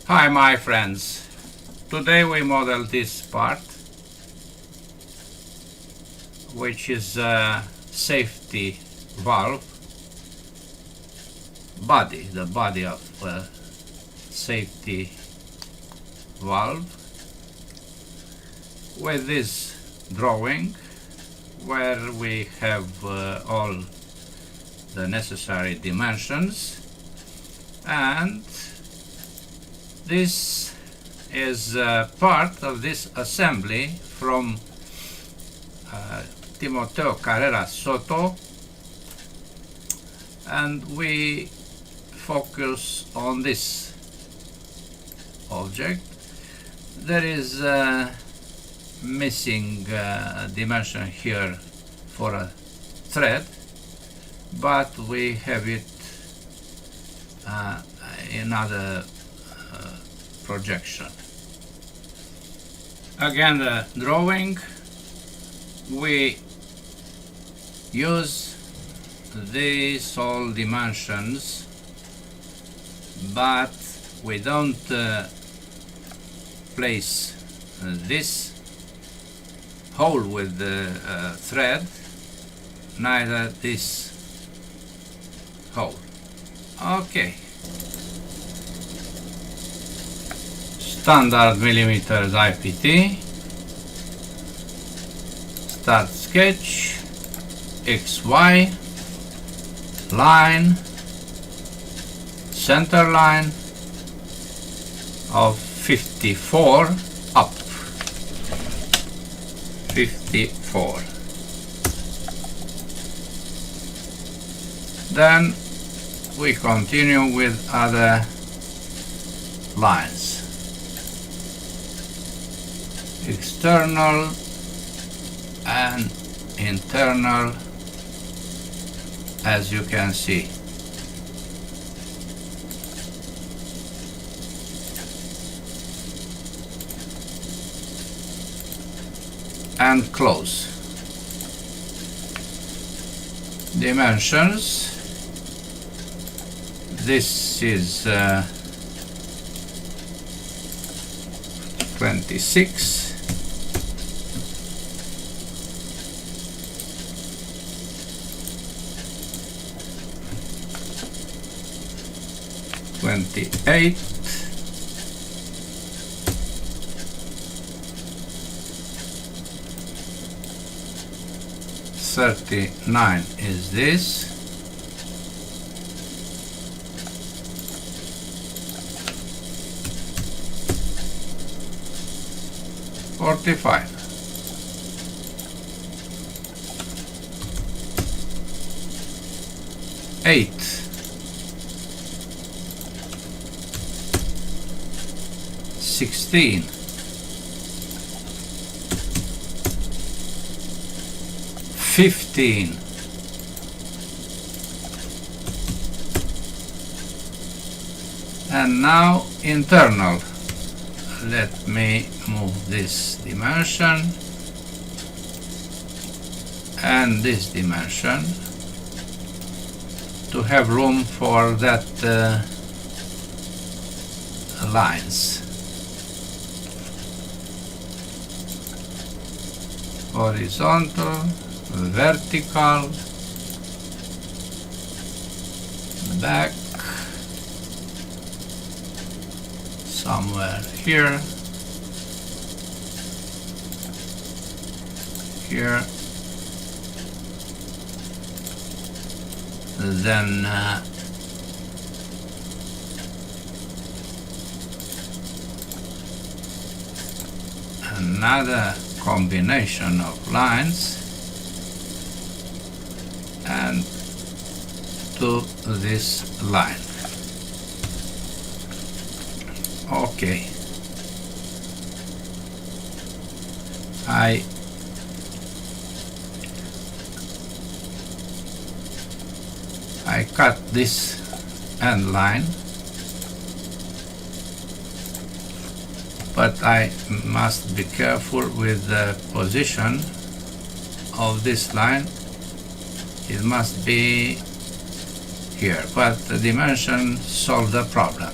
Hi my friends, today we model this part, which is a safety valve body, the body of a safety valve, with this drawing where we have all the necessary dimensions, and this is part of this assembly from Timoteo Carrera Soto, and we focus on this object. There is a missing dimension here for a thread, but we have it in other projection. Again, the drawing, we use these all dimensions, but we don't place this hole with the thread, neither this hole. Okay. Standard millimeters IPT, start sketch, XY, line, center line of 54 up, 54. Then we continue with other lines. External and internal, as you can see. And close. Dimensions. This is 26. $28, $39 is this, $45, $8, $16, $15, and now internal. Let me move this dimension and this dimension to have room for that lines. Horizontal, vertical, back, somewhere here, here, then another combination of lines, and to this line. Okay, I cut this end line, but I must be careful with the position of this line. It must be here, but the dimension solved the problem.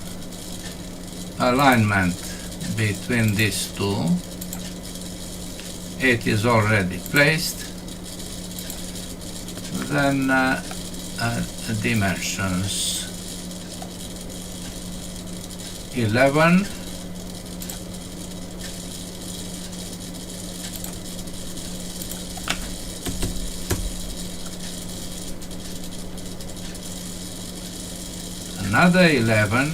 alignment between these two. It is already placed. Then dimensions 11, another 11,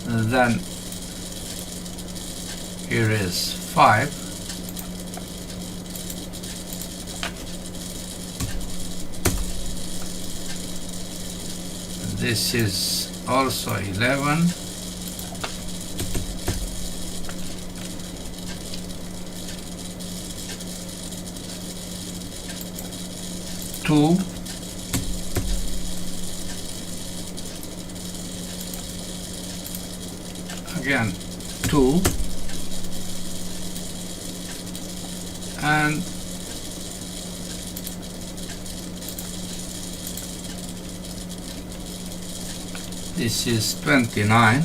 and then here is 5, this is also 11, two, again 2, and this is 29.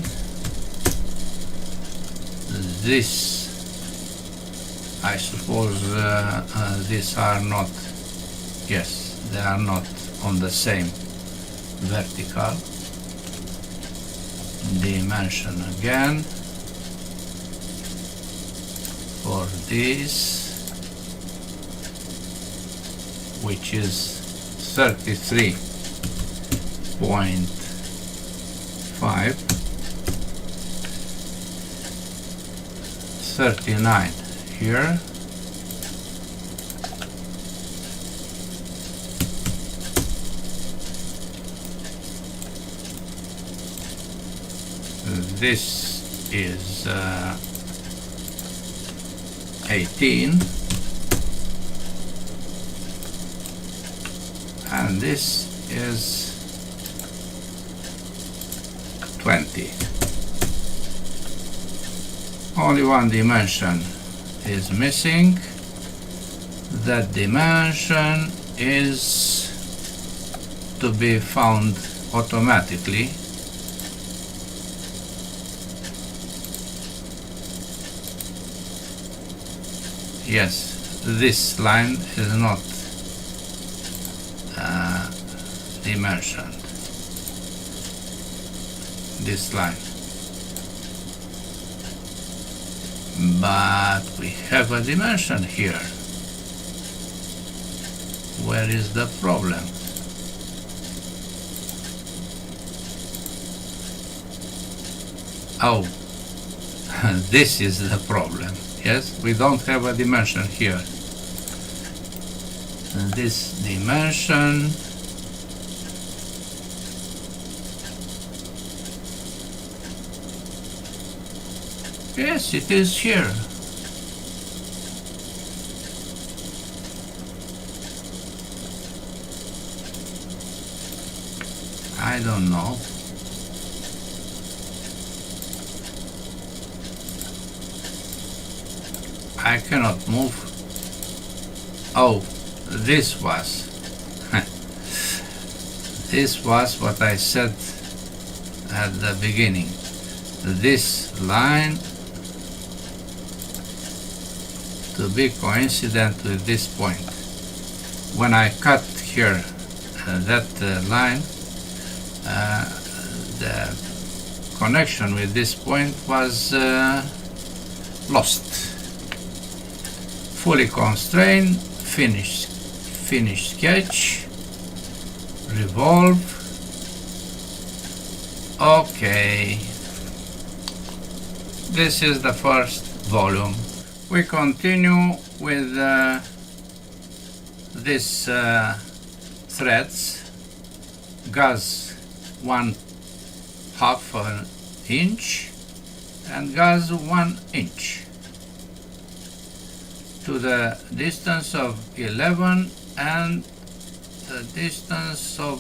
This, I suppose, these are not, yes, they are not on the same vertical. Dimension again for this, which is 33.5, 39 here, this is 18, and this is 20. Only one dimension is missing. That dimension is to be found automatically. Yes, this line is not dimensioned. This line. But we have a dimension here. Where is the problem? Oh, this is the problem. Yes, we don't have a dimension here. And this dimension yes, it is here. I don't know. I cannot move. Oh, this was this was what I said at the beginning. This line to be coincident with this point. When I cut here that line, the connection with this point was lost. Fully constrained, finish sketch, revolve. Okay, this is the first volume. We continue with these threads, gauze 1/2 inch and gauze 1 inch. To the distance of 11 and the distance of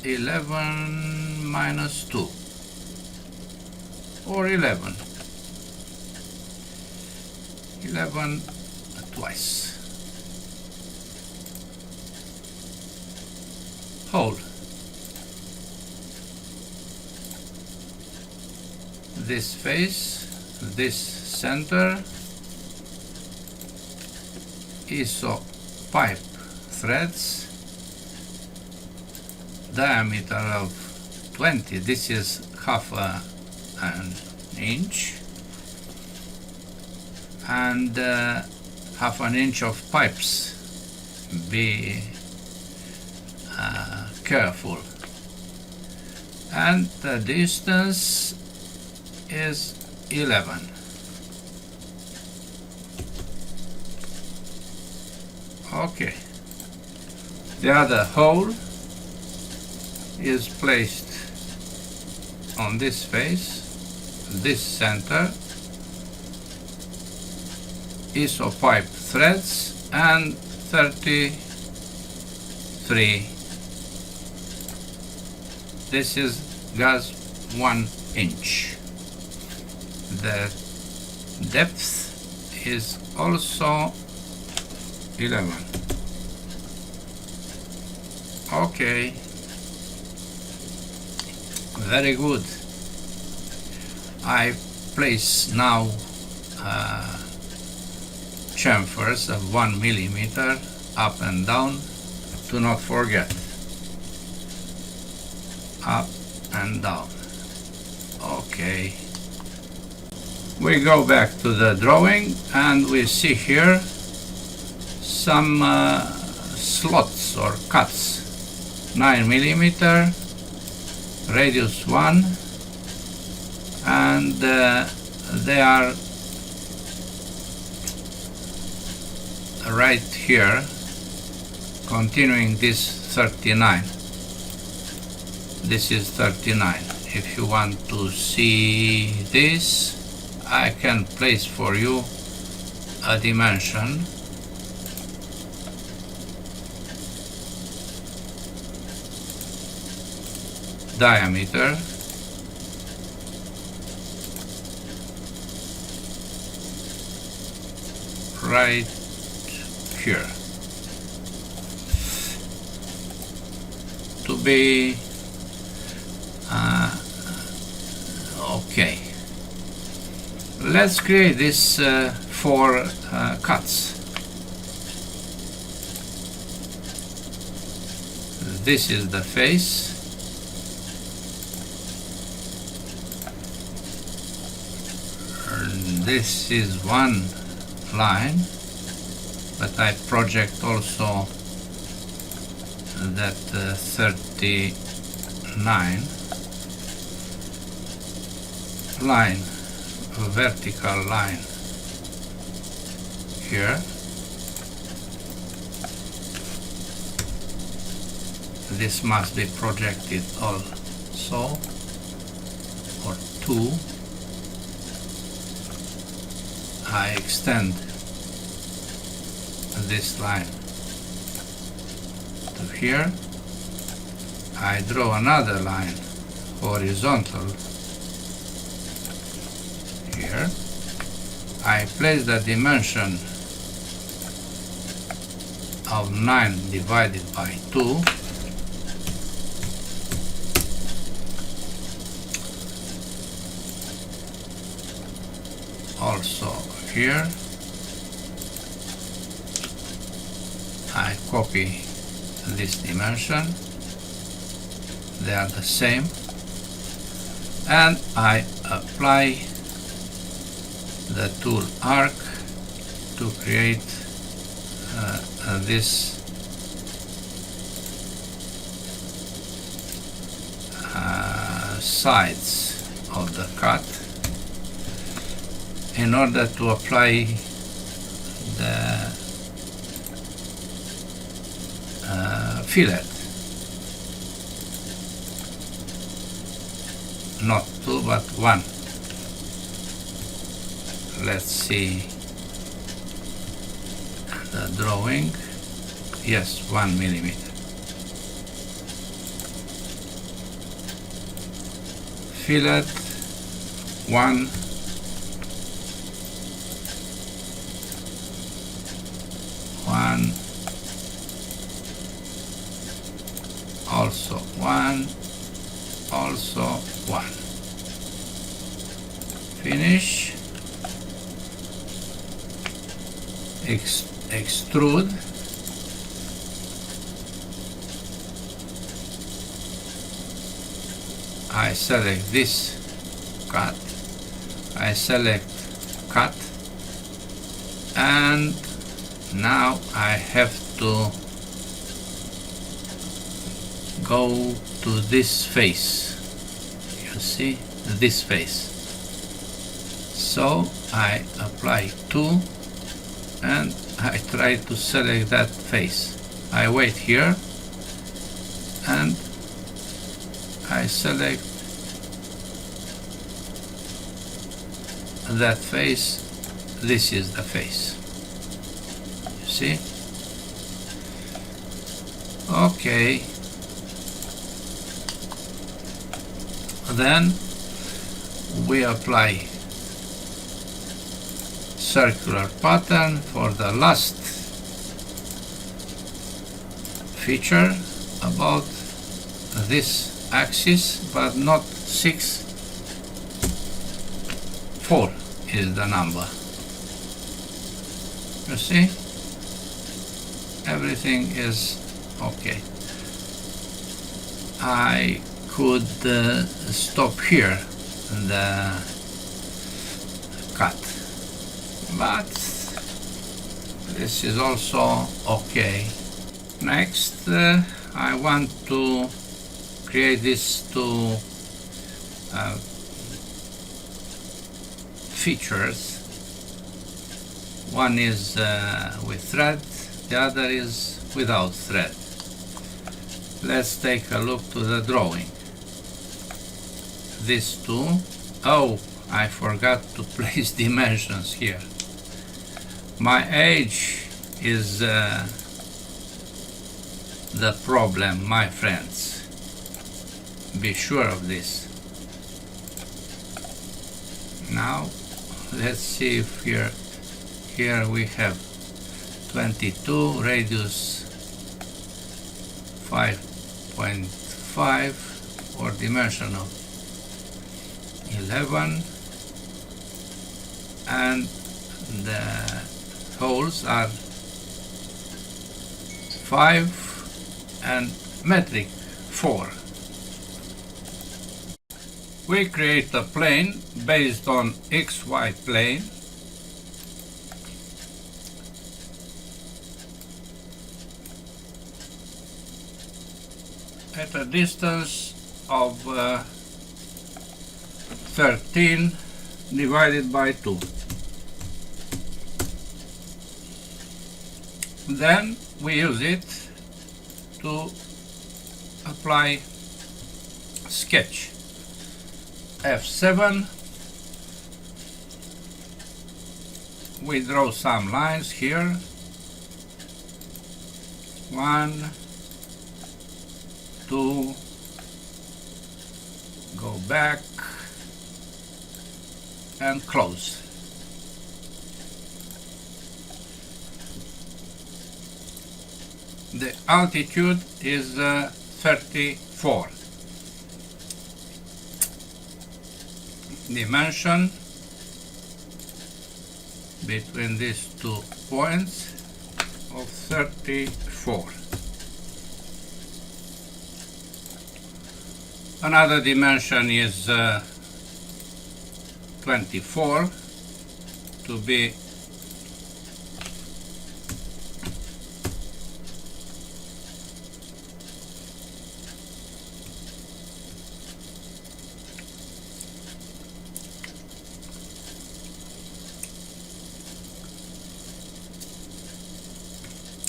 11 minus 2 or 11. 11 twice. Hole. This face, this center, ISO pipe threads, diameter of 20, this is half an inch, and half an inch of pipes. Be careful. And the distance is 11. Okay. The other hole is placed on this face, this center, ISO pipe threads, and 33. This is gas 1 inch. The depth is also 11. Okay, very good. I place now chamfers of 1 millimeter up and down. Do not forget, up and down. Okay, we go back to the drawing and we see here some slots or cuts. 9 millimeter, radius 1, and they are right here, continuing this 39. This is 39. If you want to see this, I can place for you a dimension. Diameter, right here, to be okay. Let's create this 4 cuts. This is the face. This is one line, but I project also that 39 line, a vertical line here. This must be projected also, or 2. I extend this line to here. I draw another line horizontal here. I place the dimension of 9 divided by 2. Also here, I copy this dimension, they are the same, and I apply the tool arc to create this sides of the cut, in order to apply the fillet. Not 2 but 1. Let's see the drawing. Yes, 1 millimeter. Fillet 1 1, also 1, also 1. Finish. Extrude. I select this cut, I select cut, and now I have to go to this face. You see this face. So I apply 2 and I try to select that face. I wait here and I select that face. This is the face. You see? Okay. Then we apply circular pattern for the last feature about this axis, but not 6, 4 is the number. You see? Everything is okay. I could stop here the cut, but this is also okay. Next, I want to create these two features. One is with thread, the other is without thread. Let's take a look to the drawing. These two. Oh, I forgot to place dimensions here. My age is the problem, my friends. Be sure of this. Now let's see if here we have 22, radius 5.5, or dimension of 11, and the holes are 5 and metric 4. We create a plane based on XY plane. At a distance of 13 divided by 2. Then we use it to apply sketch. F7. We draw some lines here. 1, 2, go back and close. The altitude is 34. Dimension between these 2 points of 34. Another dimension is 24 to be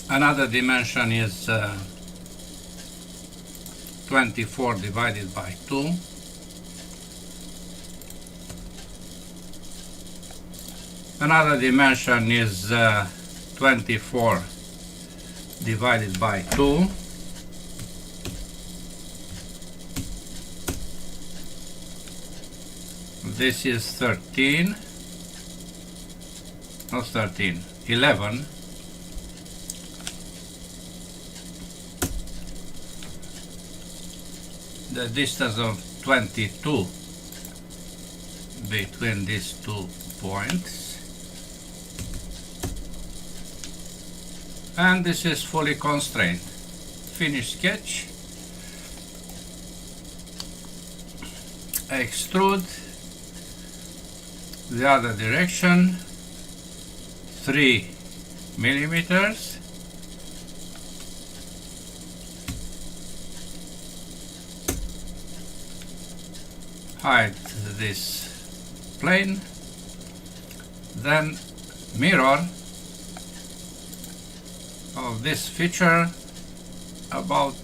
another dimension is 24 divided by 2. Another dimension is 24 divided by 2. This is 13, not 13, 11. the distance of 22 between these 2 points, and this is fully constrained. Finish sketch, extrude the other direction 3 millimeters, hide this plane, then mirror of this feature about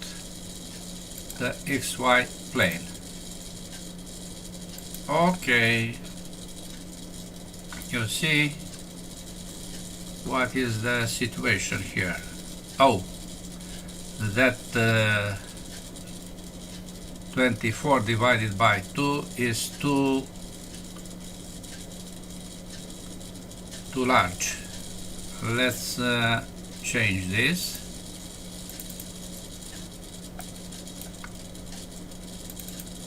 the XY plane. Okay, you see what is the situation here. Oh, that 24 divided by 2 is too large. Let's change this.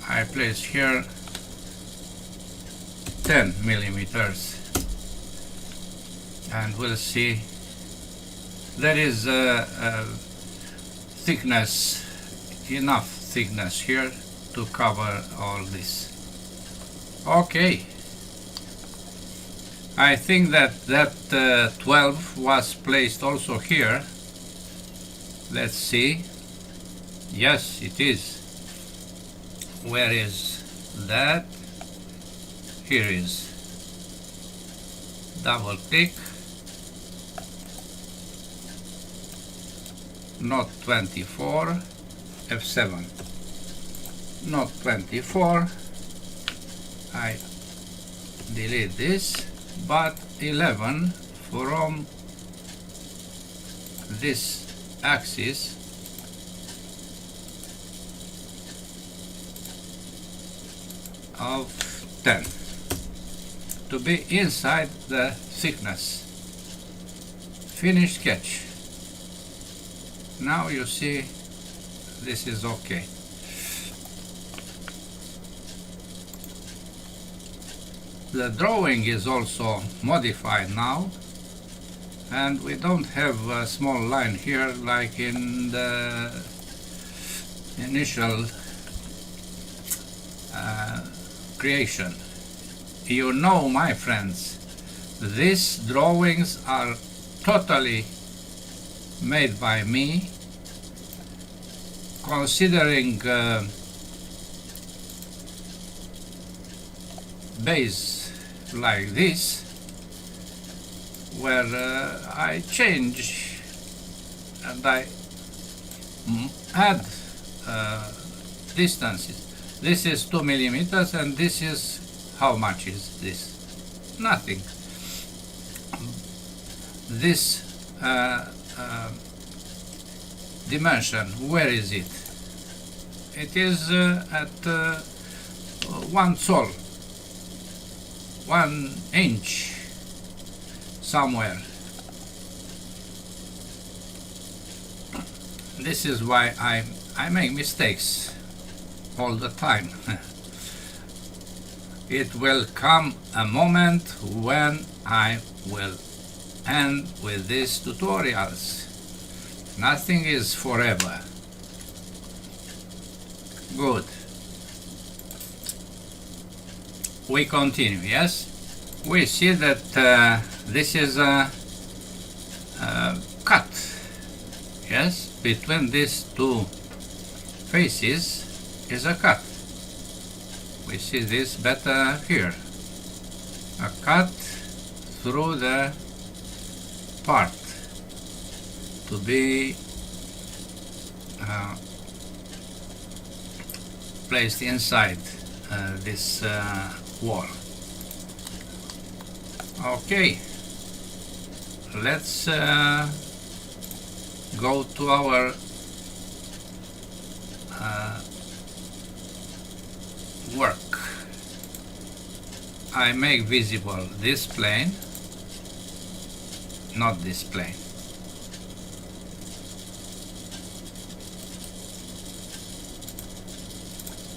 I place here 10 millimeters, and we'll see there is thickness, enough thickness here to cover all this. Okay, I think that 12 was placed also here. Let's see. Yes, it is. Where is that? Here is. Double click. Not 24. F7. Not 24. I delete this, but 11 from this axis of 10 to be inside the thickness. Finish sketch. Now you see this is okay. The drawing is also modified now, and we don't have a small line here like in the initial creation. You know, my friends, these drawings are totally made by me, considering base like this, where I change and I add distances. This is 2 millimeters, and this is, how much is this? Nothing. This dimension, where is it? It is at 1 sol, 1 inch somewhere. This is why I make mistakes all the time. It will come a moment when I will end with these tutorials. Nothing is forever. Good. We continue, yes? We see that this is a cut, yes? Between these two faces is a cut. We see this better here. A cut through the part to be placed inside this wall. Okay, let's go to our work. I make visible this plane, not this plane.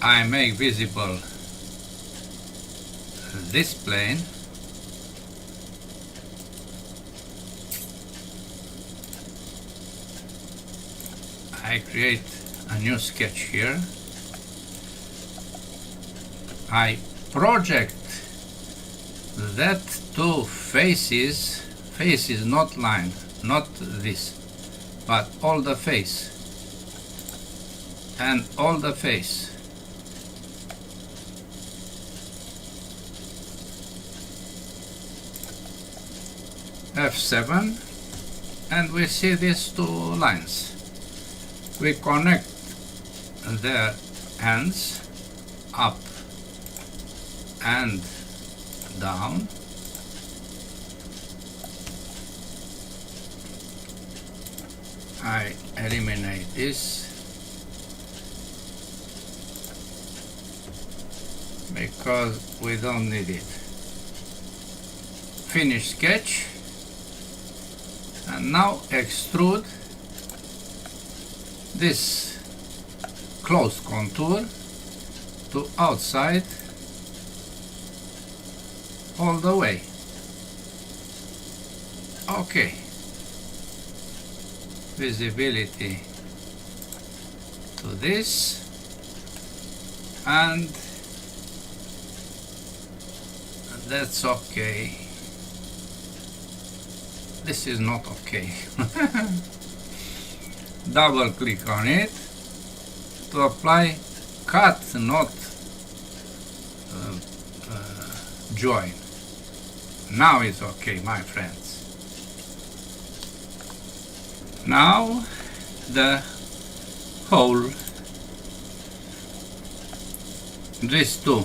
I make visible this plane. I create a new sketch here. I project that two faces, not line, not this, but all the face and all the face. F7, and we see these two lines. We connect their ends up and down. I eliminate this because we don't need it. Finish sketch, and now extrude this close contour to outside all the way. Okay. Visibility to this, and that's okay. This is not okay. Double click on it to apply cut, not join. Now it's okay, my friends. Now the hole, these two,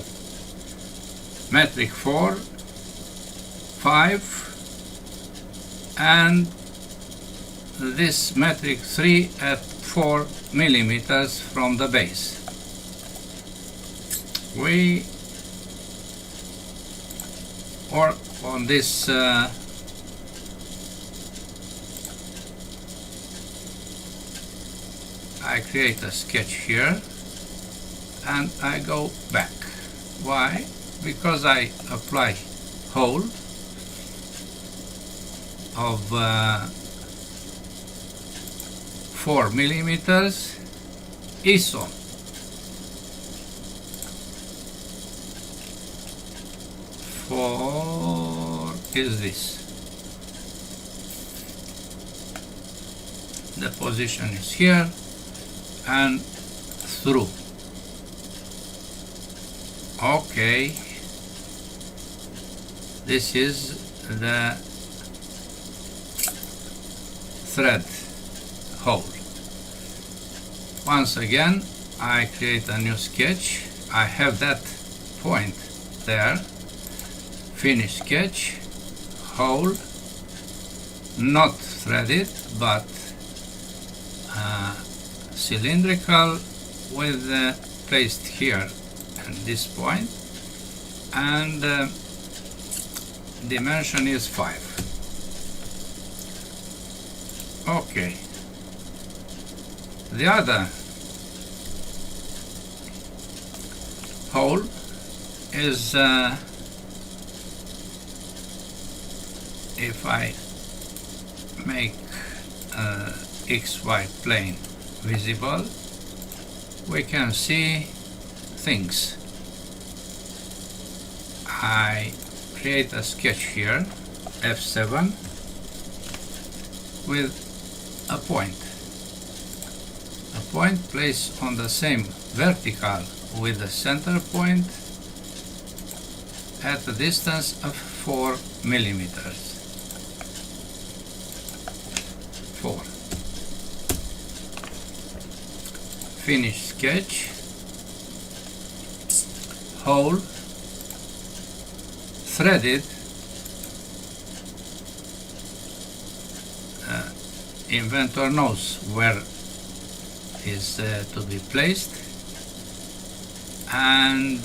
metric 4, 5, and this metric 3 at 4 millimeters from the base. We work on this I create a sketch here and I go back. Why? Because I apply hole of 4 millimeters ISO. For is this. The position is here and through. Okay, this is the thread hole. Once again, I create a new sketch. I have that point there. Finish sketch, hole, not threaded, but cylindrical, with placed here at this point, and dimension is 5. Okay. The other hole is if I make XY plane visible, we can see things. I create a sketch here, F7, with a point. A point placed on the same vertical with the center point at a distance of 4 millimeters. 4. Finish sketch, hole, threaded, Inventor knows where is to be placed, and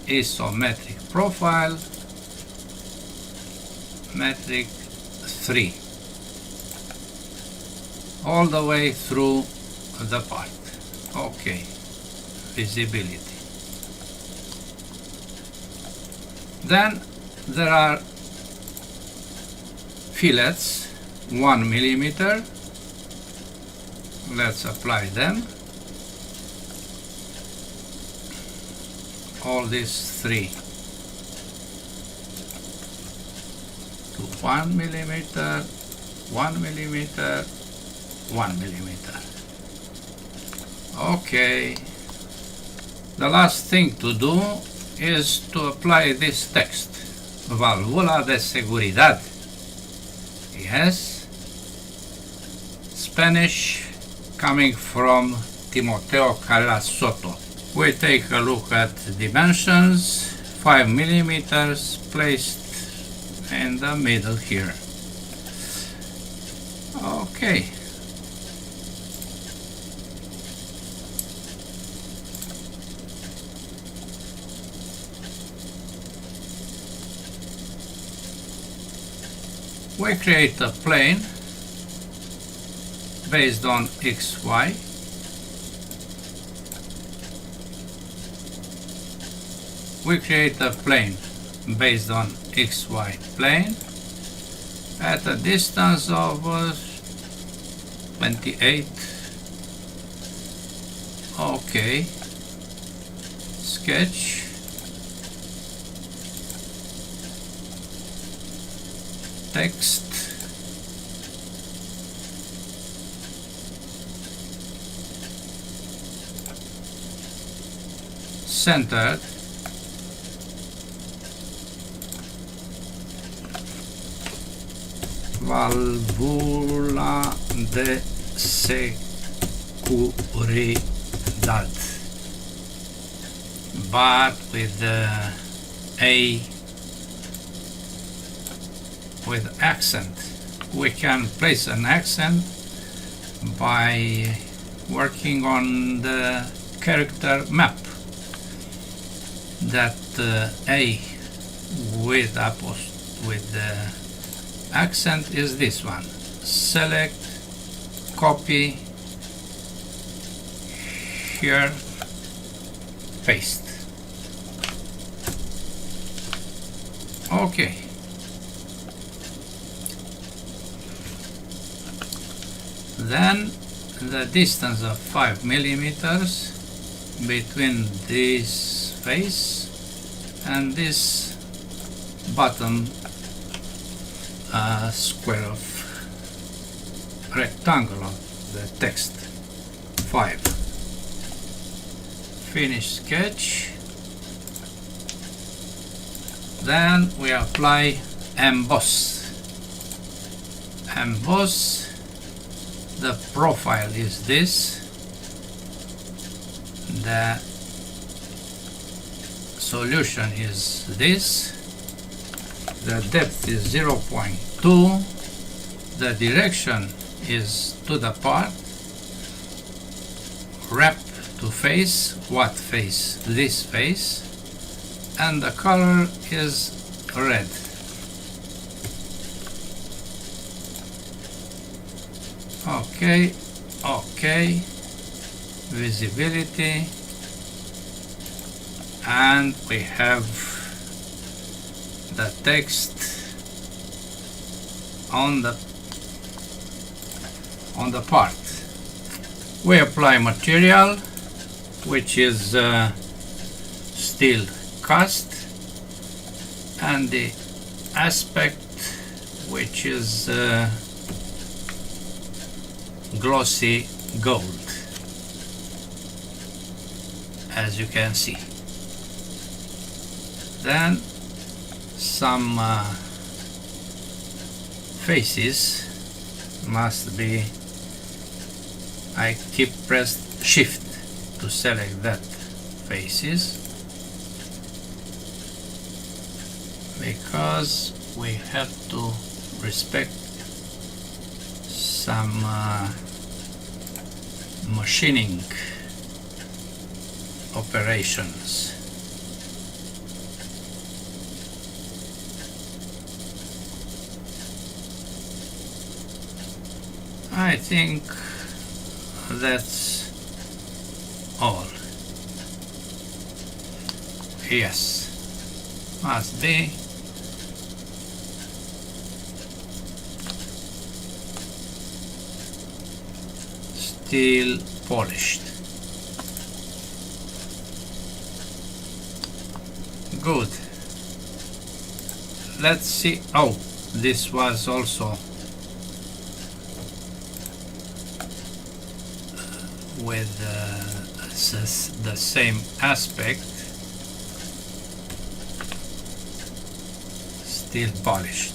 isometric profile, metric 3, all the way through the part. Okay, visibility. Then there are fillets 1 millimeter. Let's apply them. All these three to 1 millimeter, 1 millimeter, 1 millimeter. Okay. The last thing to do is to apply this text. Válvula de seguridad. Yes. Spanish coming from Timoteo Calas Soto. We take a look at dimensions. 5 millimeters placed in the middle here. Okay. We create a plane based on XY. We create a plane based on XY plane at a distance of 28. Okay. Sketch. Text. Centered. Válvula de seguridad, but with the A with accent. We can place an accent by working on the character map. That A with the accent is this one. Select, copy, here, paste. Okay. Then the distance of 5 millimeters between this face and this bottom square of rectangle of the text. 5. Finish sketch. Then we apply emboss. Emboss. The profile is this. The solution is this. The depth is 0.2. The direction is to the part. Wrap to face. What face? This face. And the color is red. Okay, okay. Visibility. And we have the text on the part. We apply material, which is steel cast, and the aspect, which is glossy gold, as you can see. Then some faces must be, I keep pressed shift to select that faces, because we have to respect some machining operations. I think that's all. Yes. must be still polished. Good. Let's see. Oh, this was also with the same aspect, still polished.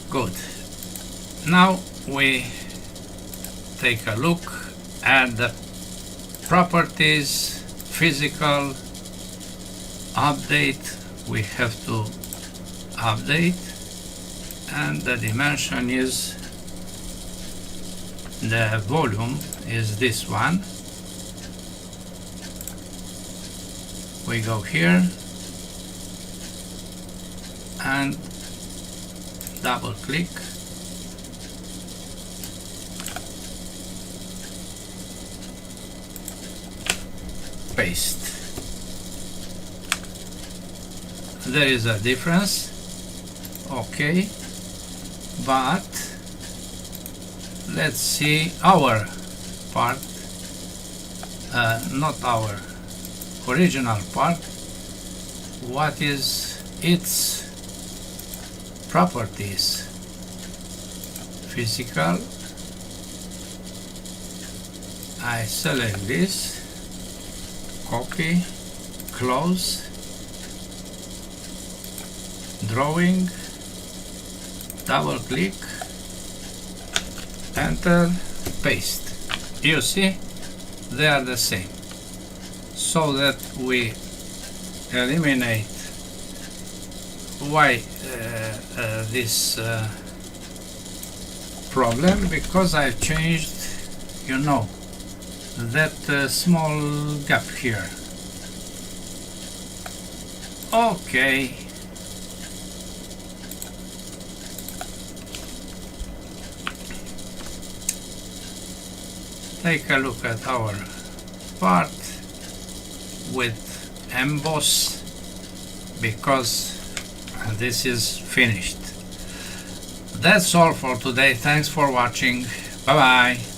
Good. Now we take a look at the properties, physical update. We have to update, and the dimension is, the volume is this one. We go here and double click, paste. There is a difference, okay, but let's see our part, not our original part, what is its properties. Physical, I select this, copy, close, drawing, double click, enter, paste. You see, they are the same. So that we eliminate why this problem, because I've changed, you know, that small gap here. Okay. Take a look at our part with emboss, because this is finished. That's all for today. Thanks for watching. Bye bye.